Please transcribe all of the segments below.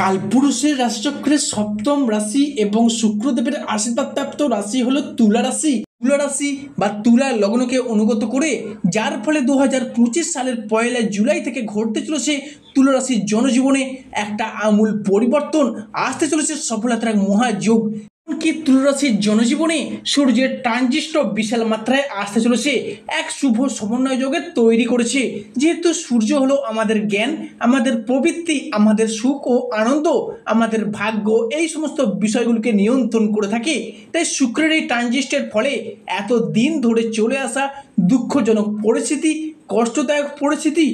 কালপুরুষের রাশিচক্রের সপ্তম রাশি এবং শুক্রদেবের আশীর্বাদপ্রাপ্ত রাশি হলো তুলা রাশি। তুলা রাশি বা তুলা লগ্নকে অনুগত করে, যার ফলে 2025 সালের 1 জুলাই থেকে ঘটতে চলেছে তুলা রাশির জনজীবনে একটা আমূল পরিবর্তন। আসতে চলেছে সফলতার এক মহাযোগ। কি তুলা রাশির জনজীবনে সূর্যের ট্রানজিস্ট বিশাল মাত্রায় আসতে চলেছে এক শুভ সমন্বয় যোগে তৈরি করেছে। যেহেতু সূর্য হলো আমাদের জ্ঞান, আমাদের প্রবৃত্তি, আমাদের সুখ ও আনন্দ, আমাদের ভাগ্য, এই সমস্ত বিষয়গুলোকে নিয়ন্ত্রণ করে থাকে, তাই শুক্রের এই ট্রানজিস্টের ফলে এত দিন ধরে চলে আসা দুঃখজনক পরিস্থিতি, কষ্টদায়ক পরিস্থিতি,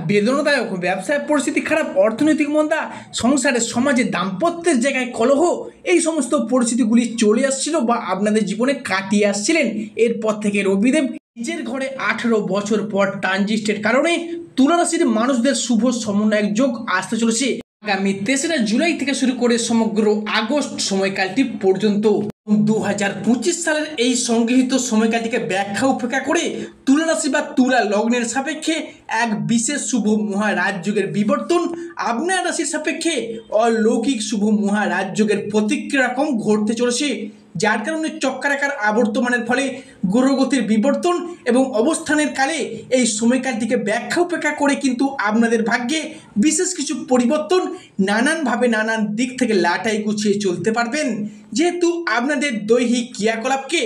বেদনাদায়ক ব্যবসায় পরিস্থিতি খারাপ, অর্থনৈতিক মন্দা, সংসারে সমাজে দাম্পত্যের জায়গায় কলহ, এই সমস্ত পরিস্থিতিগুলি চলে আসছিল বা আপনাদের জীবনে কাটিয়ে আসছিলেন। এরপর থেকে রবিদেব নিজের ঘরে 18 বছর পর ট্রানজিস্টের কারণে তুলা রাশির মানুষদের শুভ সমন্বয়ক যোগ আসতে চলেছে আগামী 3রা জুলাই থেকে শুরু করে সমগ্র আগস্ট সময়কালটি পর্যন্ত। 2025 সালের এই সংগৃহীত সময়কালটিকে ব্যাখ্যা উপেক্ষা করে তুলা রাশি বা তুলা লগ্নের সাপেক্ষে এক বিশেষ শুভ মহারাজযোগের বিবর্তন, আপনার রাশির সাপেক্ষে অলৌকিক শুভ মহারাজযোগের প্রতিক্রিয়া রকম ঘটতে চলেছে, যার কারণে চক্রাকার আবর্তমানের ফলে গ্রহগতির বিবর্তন এবং অবস্থানের কালে এই সময়কালটিকে ব্যাখ্যা উপেক্ষা করে কিন্তু আপনাদের ভাগ্যে বিশেষ কিছু পরিবর্তন, নানানভাবে নানান দিক থেকে লাটাই গুছিয়ে চলতে পারবেন। যেহেতু আপনাদের দৈহিক ক্রিয়াকলাপকে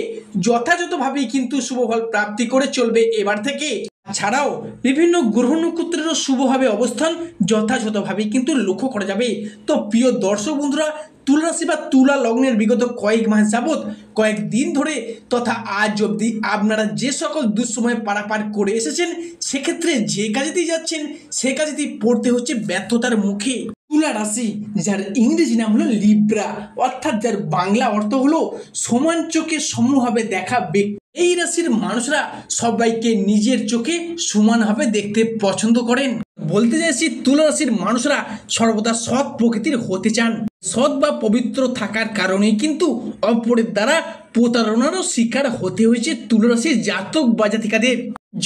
যথাযথভাবেই কিন্তু শুভফল প্রাপ্তি করে চলবে এবার থেকে। ছাড়াও বিভিন্ন গ্রহ নক্ষত্রেরও শুভভাবে অবস্থান যথাযথভাবেই কিন্তু লক্ষ্য করা যাবে। তো প্রিয় দর্শক বন্ধুরা, তুলা রাশি বা তুলা লগ্নের বিগত কয়েক মাস যাবৎ, কয়েক দিন ধরে তথা আজ অবধি আপনারা যে সকল দুঃসময়ে পারাপার করে এসেছেন, সেক্ষেত্রে যে কাজেতেই যাচ্ছেন সে কাজেতেই পড়তে হচ্ছে ব্যর্থতার মুখে। তুলা রাশি, যার ইংরেজি নাম হলো লিব্রা, অর্থাৎ যার বাংলা অর্থ হলো সমান চোখে সমভাবে দেখা ব্যক্তি। এই রাশির মানুষরা সবাইকে নিজের চোখে সমানভাবে দেখতে পছন্দ করেন। বলতে চাইছি, তুলা রাশির মানুষরা সর্বদা সৎ প্রকৃতির হতে চান। সৎ বা পবিত্র থাকার কারণেই কিন্তু অপরের দ্বারা প্রতারণারও শিকার হতে হয়েছে তুলা রাশির জাতক বা জাতিকাদের।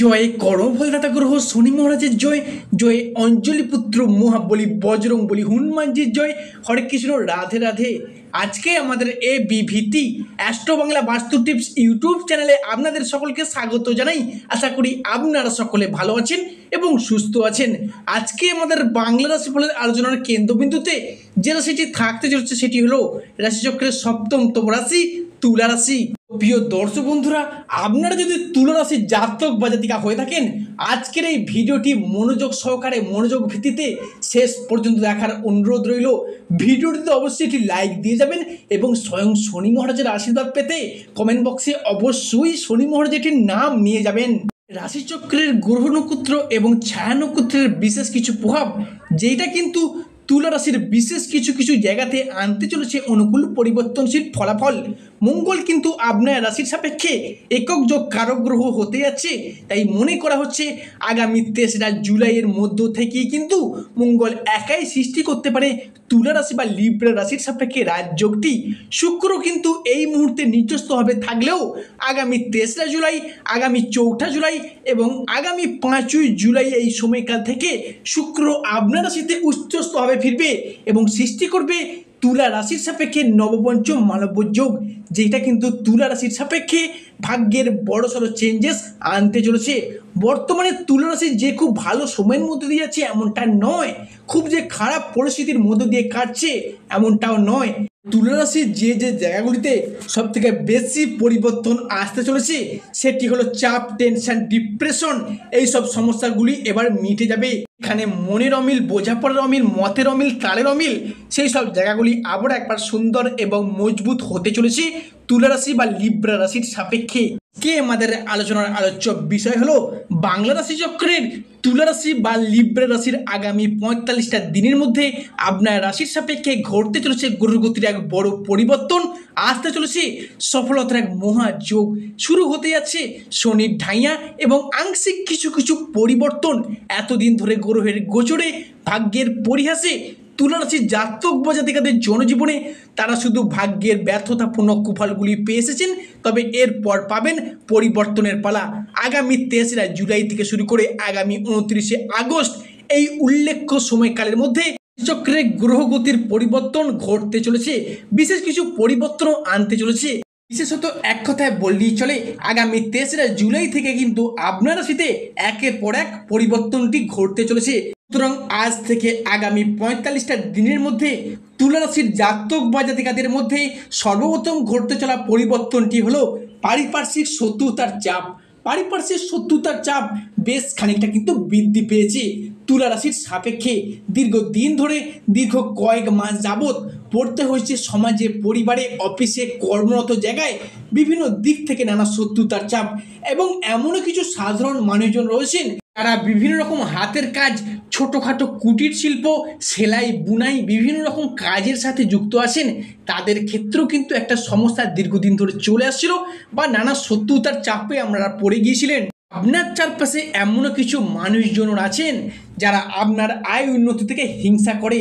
জয় কর্মফলদাতা গ্রহ শনি মহারাজের জয়, জয় অঞ্জলি পুত্র মহাবলী বজরং বলী হনুমানজির জয়। হরে কৃষ্ণ, রাধে রাধে। আজকে আমাদের ABVT অ্যাস্ট্রো বাংলা বাস্তু টিপস ইউটিউব চ্যানেলে আপনাদের সকলকে স্বাগত জানাই। আশা করি আপনারা সকলে ভালো আছেন এবং সুস্থ আছেন। আজকে আমাদের বাংলা রাশিফলের আলোচনার কেন্দ্রবিন্দুতে যে রাশিটি থাকতে চলেছে সেটি হলো রাশিচক্রের সপ্তমতম রাশি তুলা রাশি। প্রিয় দর্শক বন্ধুরা, আপনারা যদি তুলা রাশির জাতক বা জাতিকা হয়ে থাকেন, আজকের এই ভিডিওটি মনোযোগ সহকারে, মনোযোগ ভিত্তিতে শেষ পর্যন্ত দেখার অনুরোধ রইল। ভিডিওটিতে অবশ্যই একটি লাইক দিয়ে যাবেন এবং স্বয়ং শনি মহারাজের আশীর্বাদ পেতে কমেন্ট বক্সে অবশ্যই শনি মহারাজের নাম নিয়ে যাবেন। রাশিচক্রের গ্রহ নক্ষত্র এবং ছায়া নক্ষত্রের বিশেষ কিছু প্রভাব, যেটা কিন্তু তুলা রাশির বিশেষ কিছু কিছু জায়গাতে আনতে চলেছে অনুকূল পরিবর্তনশীল ফলাফল। মঙ্গল কিন্তু আপনার রাশির সাপেক্ষে একক যোগ কারক গ্রহ হতে যাচ্ছে, তাই মনে করা হচ্ছে আগামী 3রা জুলাইয়ের মধ্য থেকেই কিন্তু মঙ্গল একাই সৃষ্টি করতে পারে তুলা রাশি বা লিব্রা রাশির সাপেক্ষে রাজযোগটি। শুক্র কিন্তু এই মুহূর্তে নিচস্থভাবে থাকলেও আগামী 3রা জুলাই, আগামী 4ঠা জুলাই এবং আগামী 5ই জুলাই এই সময়কাল থেকে শুক্র আপনার রাশিতে উচ্চস্থভাবে ফিরবে এবং সৃষ্টি করবে তুলা রাশির সাপেক্ষে নবপঞ্চম মালব্য যোগ, যেটা কিন্তু তুলা রাশির সাপেক্ষে ভাগ্যের বড়সড় চেঞ্জেস আনতে চলেছে। বর্তমানে তুলা রাশি যে খুব ভালো সময়ের মধ্যে দিয়ে যাচ্ছে এমনটা নয়, খুব যে খারাপ পরিস্থিতির মধ্যে দিয়ে কাটছে এমনটাও নয়। তুলা রাশির যে যে জায়গাগুলিতে সব থেকে বেশি পরিবর্তন আসতে চলেছে সেটি হলো চাপ, টেনশন, ডিপ্রেশন, এইসব সমস্যাগুলি এবার মিটে যাবে। এখানে মনের অমিল, বোঝাপড়ার অমিল, মতের অমিল, তালের অমিল, সেই সব জায়গাগুলি আবার একবার সুন্দর এবং মজবুত হতে চলেছে তুলা রাশি বা লিব্রা রাশির সাপেক্ষে। কে আমাদের আলোচনার আলোচ্য বিষয় হলো বাংলা রাশি চক্রের তুলা রাশি বা লিব্রা রাশির আগামী 45টা দিনের মধ্যে আপনার রাশির সাপেক্ষে ঘটতে চলেছে গ্রহগতির এক বড় পরিবর্তন, আসতে চলেছে সফলতার এক মহাযোগ, শুরু হতে যাচ্ছে শনির ঢাইয়া এবং আংশিক কিছু কিছু পরিবর্তন। এতদিন ধরে গ্রহের গোচরে, ভাগ্যের পরিহাসে তুলা রাশির জাতক বা জাতিকাদের জনজীবনে তারা শুধু ভাগ্যের ব্যর্থতাপূর্ণ কুফলগুলি পেয়ে এসেছেন, তবে এরপর পাবেন পরিবর্তনের পালা। আগামী 3রা জুলাই থেকে শুরু করে আগামী 29শে আগস্ট এই উল্লেখ্য সময়কালের মধ্যে চক্রে গ্রহগতির পরিবর্তন ঘটতে চলেছে, বিশেষ কিছু পরিবর্তন আনতে চলেছে। বিশেষত এক কথায় বললেই চলে, আগামী 3রা জুলাই থেকে কিন্তু আপনার রাশিতে একের পর এক পরিবর্তনটি ঘটতে চলেছে। সুতরাং আজ থেকে আগামী 45টা দিনের মধ্যে তুলা রাশির জাতক বা জাতিকাদের মধ্যে সর্বপ্রথম ঘটতে চলা পরিবর্তনটি হলো পারিপার্শ্বিক শত্রুতার চাপ। পারিপার্শ্বিক শত্রুতার চাপ বেশ খানিকটা কিন্তু বৃদ্ধি পেয়েছে তুলা রাশির সাপেক্ষে। দীর্ঘদিন ধরে দীর্ঘ কয়েক মাস যাবৎ পড়তে হয়েছে সমাজে, পরিবারে, অফিসে, কর্মরত জায়গায় বিভিন্ন দিক থেকে নানা শত্রুতার চাপ। এবং এমনও কিছু সাধারণ মানুষজন রয়েছেন তারা বিভিন্ন রকম হাতের কাজ, ছোটোখাটো কুটির শিল্প, সেলাই, বুনাই, বিভিন্ন রকম কাজের সাথে যুক্ত আছেন। তাদের ক্ষেত্রেও কিন্তু একটা সমস্যা দীর্ঘদিন ধরে চলে আসছিল বা নানা শত্রুতার চাপে আপনারা পড়ে গিয়েছিলেন। আপনার চারপাশে এমনও কিছু মানুষজন আছেন যারা আপনার আয় উন্নতি থেকে হিংসা করে,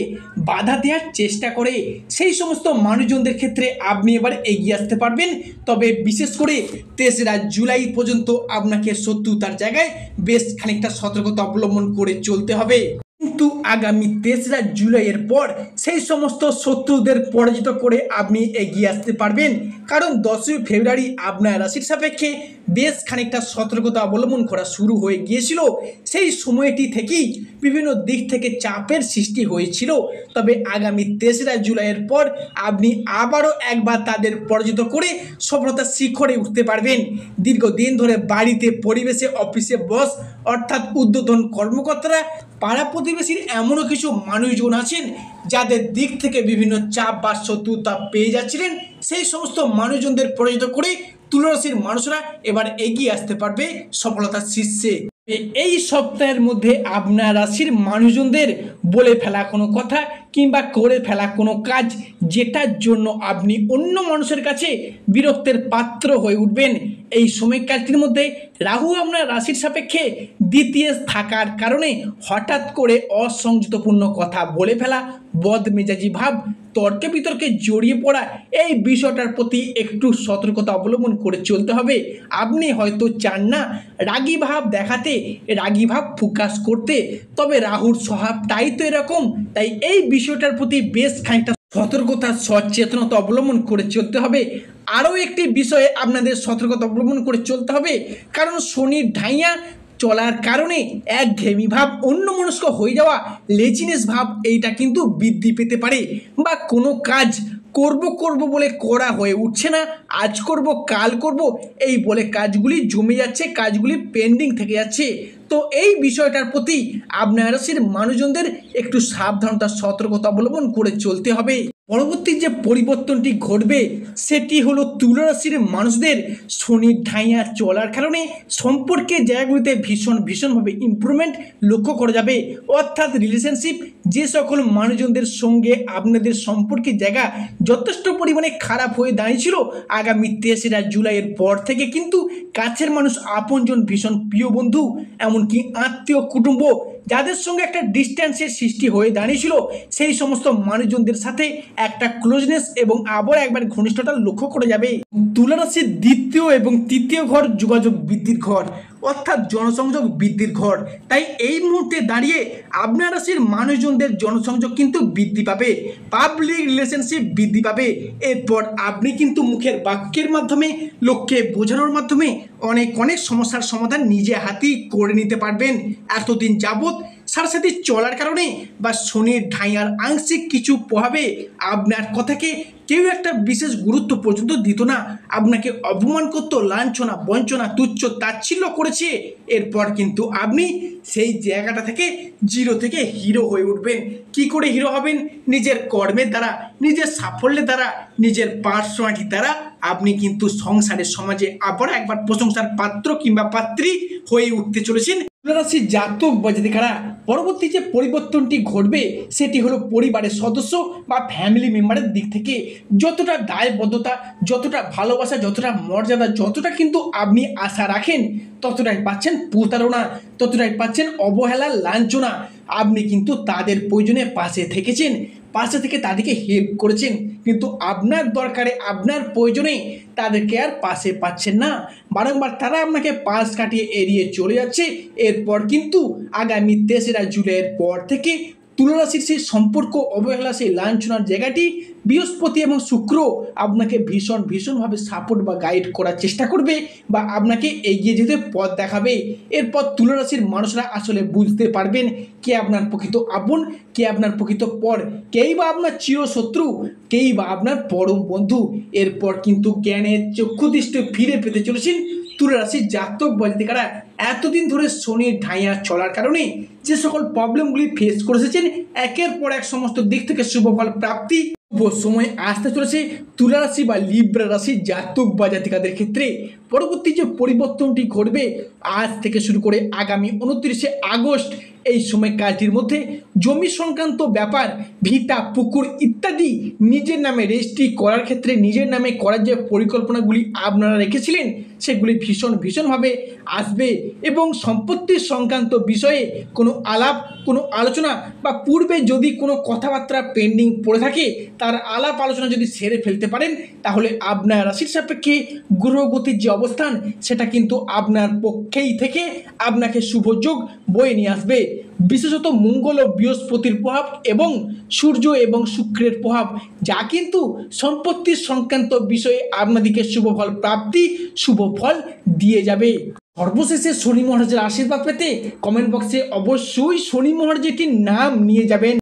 বাধা দেওয়ার চেষ্টা করে। সেই সমস্ত মানুষজনদের ক্ষেত্রে আপনি এবার এগিয়ে আসতে পারবেন। তবে বিশেষ করে 3রা জুলাই পর্যন্ত আপনাকে শত্রুতার জায়গায় বেশ খানিকটা সতর্কতা অবলম্বন করে চলতে হবে। কিন্তু আগামী 3রা জুলাইয়ের পর সেই সমস্ত শত্রুদের পরাজিত করে আপনি এগিয়ে আসতে পারবেন। কারণ 10ই ফেব্রুয়ারি আপনার রাশির সাপেক্ষে বেশ খানিকটা সতর্কতা অবলম্বন করা শুরু হয়ে গিয়েছিল। সেই সময়টি থেকেই বিভিন্ন দিক থেকে চাপের সৃষ্টি হয়েছিল। তবে আগামী 3রা জুলাইয়ের পর আপনি আবারও একবার তাদের পরাজিত করে সফলতার শিখরে উঠতে পারবেন। দীর্ঘদিন ধরে বাড়িতে, পরিবেশে, অফিসে বস অর্থাৎ ঊর্ধ্বতন কর্মকর্তারা, পাড়া প্রতিবেশীর এমনও কিছু মানুষজন আছেন যাদের দিক থেকে বিভিন্ন চাপ বা শত্রুতা পেয়ে যাচ্ছিলেন। সেই সমস্ত মানুষজনদের পরাজিত করে তুলা রাশির মানুষরা এবার এগিয়ে আসতে পারবে সফলতার শীর্ষে। এই সপ্তাহের মধ্যে আপনার রাশির মানুষজনদের বলে ফেলা কোনো কথা কিংবা করে ফেলা কোনো কাজ যেটার জন্য আপনি অন্য মানুষের কাছে বিরক্তের পাত্র হয়ে উঠবেন, এই সময়কালটির মধ্যে রাহু আপনার রাশির সাপেক্ষে দ্বিতীয় থাকার কারণে হঠাৎ করে অসংযতপূর্ণ কথা বলে ফেলা, বদমেজাজি ভাব, তর্কে বিতর্কে জড়িয়ে পড়া, এই বিষয়টার প্রতি একটু সতর্কতা অবলম্বন করে চলতে হবে। আপনি হয়তো চান না রাগী ভাব দেখাতে, রাগী ভাব প্রকাশ করতে, তবে রাহুর স্বভাবটাই তো এরকম। তাই এই বিষয়টার প্রতি বেশ খানিকটা সতর্কতা, সচেতনতা অবলম্বন করে চলতে হবে। আরও একটি বিষয়ে আপনাদের সতর্কতা অবলম্বন করে চলতে হবে, কারণ শনির ঢাইয়া চলার কারণে একঘেয়েমি ভাব, অন্যমনস্ক হয়ে যাওয়া, লেজিনেস ভাব এইটা কিন্তু বৃদ্ধি পেতে পারে। বা কোনো কাজ করব বলে করা হয়ে উঠছে না, আজ করব কাল করব এই বলে কাজগুলি জমে যাচ্ছে, কাজগুলি পেন্ডিং থেকে যাচ্ছে। তো এই বিষয়টার প্রতি আপনার রাশির মানুষজনদের একটু সাবধানতা, সতর্কতা অবলম্বন করে চলতে হবে। পরবর্তী যে পরিবর্তনটি ঘটবে সেটি হলো তুলা রাশির মানুষদের শনির ঢাইয়া চলার কারণে সম্পর্কের জায়গাগুলিতে ভীষণভাবে ইমপ্রুভমেন্ট লক্ষ্য করা যাবে। অর্থাৎ রিলেশনশিপ, যে সকল মানুষজনদের সঙ্গে আপনাদের সম্পর্কের জায়গা যথেষ্ট পরিমাণে খারাপ হয়ে দাঁড়িয়েছিল, আগামী 3রা জুলাইয়ের পর থেকে কিন্তু কাছের মানুষ, আপনজন, ভীষণ প্রিয় বন্ধু, এমনকি আত্মীয় কুটুম্ব যাদের সঙ্গে একটা ডিস্ট্যান্সের সৃষ্টি হয়ে দাঁড়িয়েছিল, সেই সমস্ত মানুষজনদের সাথে একটা ক্লোজনেস এবং আবার একবার ঘনিষ্ঠতা লক্ষ্য করা যাবে। তুলা রাশির দ্বিতীয় এবং তৃতীয় ঘর যোগাযোগ বৃদ্ধির ঘর, অর্থাৎ জনসংযোগ বৃদ্ধির ঘর। তাই এই মুহূর্তে দাঁড়িয়ে আপনার রাশির মানুষজনদের জনসংযোগ কিন্তু বৃদ্ধি পাবে, পাবলিক রিলেশনশিপ বৃদ্ধি পাবে। এরপর আপনি কিন্তু মুখের বাক্যের মাধ্যমে, লোককে বোঝানোর মাধ্যমে অনেক সমস্যার সমাধান নিজে হাতেই করে নিতে পারবেন। এতদিন যাবৎ সাথে চলার কারণে বা শনির ঢাইয়ার আংশিক কিছু প্রভাবে আপনার কথাকে কেউ একটা বিশেষ গুরুত্ব পর্যন্ত দিত না, আপনাকে অপমান করতো, লাঞ্ছনা, বঞ্চনা, তুচ্ছ তাচ্ছিল্য করেছে। এরপর কিন্তু আপনি সেই জায়গাটা থেকে জিরো থেকে হিরো হয়ে উঠবেন। কি করে হিরো হবেন? নিজের কর্মের দ্বারা, নিজের সাফল্যের দ্বারা, নিজের পার্সোনালিটির দ্বারা আপনি কিন্তু সংসারের, সমাজে আবার একবার প্রশংসার পাত্র কিংবা পাত্রী হয়ে উঠতে চলেছেন। তুলা রাশির জাতক বা জাতিকারা পরবর্তী যে পরিবর্তনটি ঘটবে সেটি হলো পরিবারের সদস্য বা ফ্যামিলি মেম্বারের দিক থেকে যতটা দায়বদ্ধতা, যতটা ভালোবাসা, যতটা মর্যাদা, যতটা কিন্তু আপনি আশা রাখেন, ততটাই পাচ্ছেন প্রতারণা, ততটাই পাচ্ছেন অবহেলা, লাঞ্ছনা। আপনি কিন্তু তাদের প্রয়োজনে পাশে থেকেছেন, পাশে থেকে তাদেরকে হেল্প করেছেন, কিন্তু আপনার দরকারে, আপনার প্রয়োজনে তাদেরকে আর পাশে পাচ্ছেন না। বারংবার তারা আপনাকে পাশ কাটিয়ে এড়িয়ে চলে যাচ্ছে। এরপর কিন্তু আগামী 3রা জুলাইয়ের পর থেকে তুলা রাশির সেই সম্পর্ক অবহেলা, সেই লাঞ্ছনার জায়গাটি বৃহস্পতি এবং শুক্র আপনাকে ভীষণভাবে সাপোর্ট বা গাইড করার চেষ্টা করবে বা আপনাকে এগিয়ে যেতে পথ দেখাবে। এরপর তুলা রাশির মানুষরা আসলে বুঝতে পারবেন কে আপনার প্রকৃত আপন, কে আপনার প্রকৃত পর, কেই বা আপনার চিরশত্রু, কেই বা আপনার পরম বন্ধু। এরপর কিন্তু জ্ঞানের চক্ষুদৃষ্টি ফিরে পেতে চলেছেন তুলা রাশির জাতক বা জাতিকারা। এতদিন ধরে শনির ঢাইয়া চলার কারণে যে সকল প্রবলেমগুলি ফেস করে এসেছেন, একের পর এক সমস্ত দিক থেকে শুভফল প্রাপ্তি সময় আসতে চলেছে তুলা রাশি বা লিব্রা রাশির জাতক বা জাতিকাদের ক্ষেত্রে। পরবর্তী যে পরিবর্তনটি ঘটবে আজ থেকে শুরু করে আগামী 29শে আগস্ট এই সময়কালটির মধ্যে জমি সংক্রান্ত ব্যাপার, ভিটা, পুকুর ইত্যাদি নিজের নামে রেজিস্ট্রি করার ক্ষেত্রে নিজের নামে করার যে পরিকল্পনাগুলি আপনারা রেখেছিলেন সেগুলি ভীষণভাবে আসবে এবং সম্পত্তির সংক্রান্ত বিষয়ে কোনো আলাপ, কোনো আলোচনা বা পূর্বে যদি কোনো কথাবার্তা পেন্ডিং পড়ে থাকে তার আলাপ আলোচনা যদি সেরে ফেলতে পারেন তাহলে আপনার রাশির সাপেক্ষে গ্রহগতির যে অবস্থান সেটা কিন্তু আপনার পক্ষেই থেকে আপনাকে শুভযোগ বয়ে নিয়ে আসবে। বিশেষত মঙ্গল ও বৃহস্পতির প্রভাব এবং সূর্য এবং শুক্রের প্রভাব, যা কিন্তু সম্পত্তির সংক্রান্ত বিষয়ে আপনাদেরকে শুভফল প্রাপ্তি, শুভফল দিয়ে যাবে। সর্বশেষে শনি মহারাজের আশীর্বাদ পেতে কমেন্ট বক্সে অবশ্যই শনি মহারাজের একটি নাম নিয়ে যাবেন।